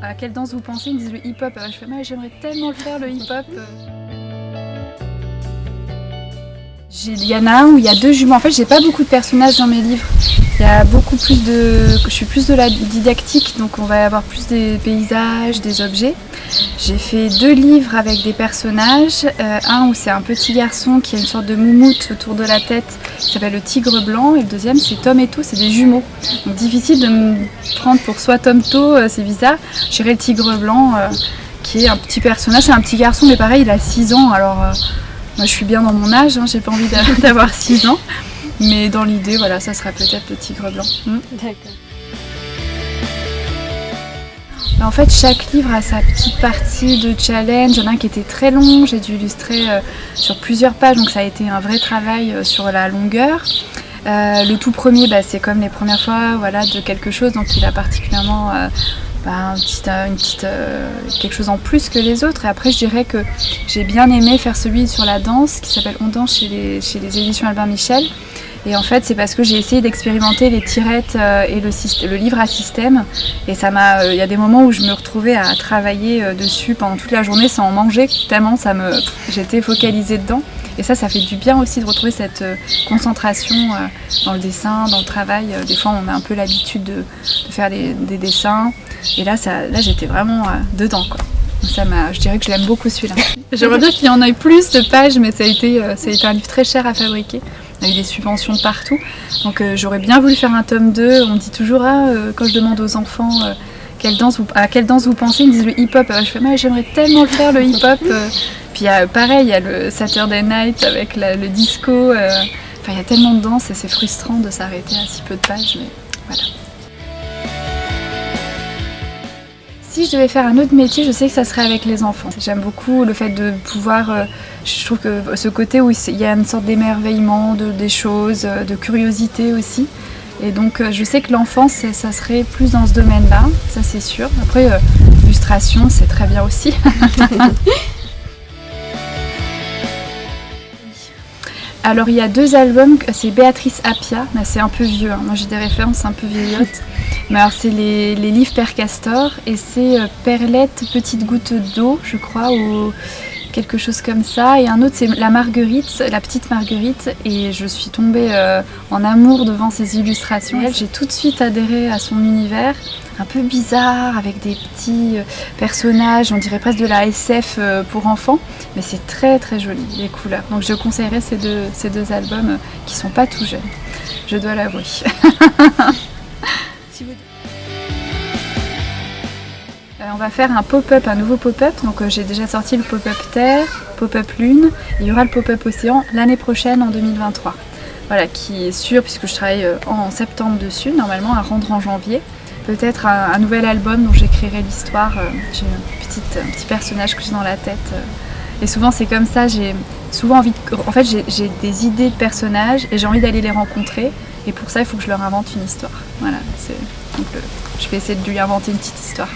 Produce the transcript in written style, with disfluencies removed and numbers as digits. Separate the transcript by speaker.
Speaker 1: À quelle danse vous pensez? Ils me disent le hip-hop. Je fais, mais j'aimerais tellement le faire, le hip-hop. Il y en a un où il y a 2 jumeaux. En fait, j'ai pas beaucoup de personnages dans mes livres. Il y a beaucoup plus de... Je suis plus de la didactique, donc on va avoir plus des paysages, des objets. J'ai fait 2 livres avec des personnages. Un où c'est un petit garçon qui a une sorte de moumoute autour de la tête, qui s'appelle le tigre blanc. Et le deuxième, c'est Tom et To, c'est des jumeaux. Donc difficile de me prendre pour soit Tom To, c'est bizarre. J'irai le tigre blanc, qui est un petit personnage. C'est un petit garçon, mais pareil, il a 6 ans. Alors... moi je suis bien dans mon âge, hein, j'ai pas envie d'avoir 6 ans, mais dans l'idée, voilà, ça sera peut-être le tigre blanc.
Speaker 2: D'accord.
Speaker 1: En fait, chaque livre a sa petite partie de challenge. Il y en a un qui était très long, j'ai dû illustrer sur plusieurs pages, donc ça a été un vrai travail sur la longueur. Le tout premier, c'est comme les premières fois, voilà, de quelque chose, donc il a particulièrement... quelque chose en plus que les autres. Et après, je dirais que j'ai bien aimé faire celui sur la danse qui s'appelle On danse chez les éditions Albin Michel. Et en fait, c'est parce que j'ai essayé d'expérimenter les tirettes et le livre à système. Et il y a des moments où je me retrouvais à travailler dessus pendant toute la journée sans en manger, tellement j'étais focalisée dedans. Et ça fait du bien aussi de retrouver cette concentration dans le dessin, dans le travail. Des fois, on a un peu l'habitude de faire des dessins. Et là j'étais vraiment dedans, quoi. Je dirais que je l'aime beaucoup celui-là. J'aimerais bien qu'il y en ait plus de pages, mais ça a été un livre très cher à fabriquer. On a eu des subventions de partout. Donc j'aurais bien voulu faire un tome 2. On me dit toujours, quand je demande aux enfants à quelle danse vous pensez, ils me disent le hip-hop. Je fais, mais j'aimerais tellement le faire, le hip-hop. Puis pareil, il y a le Saturday Night avec le disco. Il y a tellement de danse et c'est frustrant de s'arrêter à si peu de pages. Mais voilà. Si je devais faire un autre métier, je sais que ça serait avec les enfants. J'aime beaucoup le fait de pouvoir... je trouve que ce côté où il y a une sorte d'émerveillement des choses, de curiosité aussi. Et donc je sais que l'enfance, ça serait plus dans ce domaine-là, ça c'est sûr. Après, l'illustration, c'est très bien aussi. Alors il y a 2 albums, c'est Béatrice Appia, c'est un peu vieux, hein. Moi j'ai des références un peu vieillottes. Mais alors c'est les livres Père Castor et c'est Perlette, petite goutte d'eau, je crois, ou quelque chose comme ça. Et un autre c'est La Marguerite, la petite Marguerite, et je suis tombée en amour devant ces illustrations. J'ai tout de suite adhéré à son univers, un peu bizarre, avec des petits personnages, on dirait presque de la SF pour enfants, mais c'est très très joli, les couleurs. Donc je conseillerais ces deux albums qui sont pas tout jeunes, je dois l'avouer. On va faire un pop-up, un nouveau pop-up. Donc j'ai déjà sorti le pop-up Terre, pop-up Lune. Il y aura le pop-up Océan l'année prochaine en 2023. Voilà, qui est sûr puisque je travaille en septembre dessus, normalement à rendre en janvier. Peut-être un nouvel album dont j'écrirai l'histoire. J'ai un petit personnage que j'ai dans la tête. Et souvent c'est comme ça, j'ai souvent envie de... En fait j'ai des idées de personnages et j'ai envie d'aller les rencontrer. Et pour ça il faut que je leur invente une histoire. Voilà, donc je vais essayer de lui inventer une petite histoire.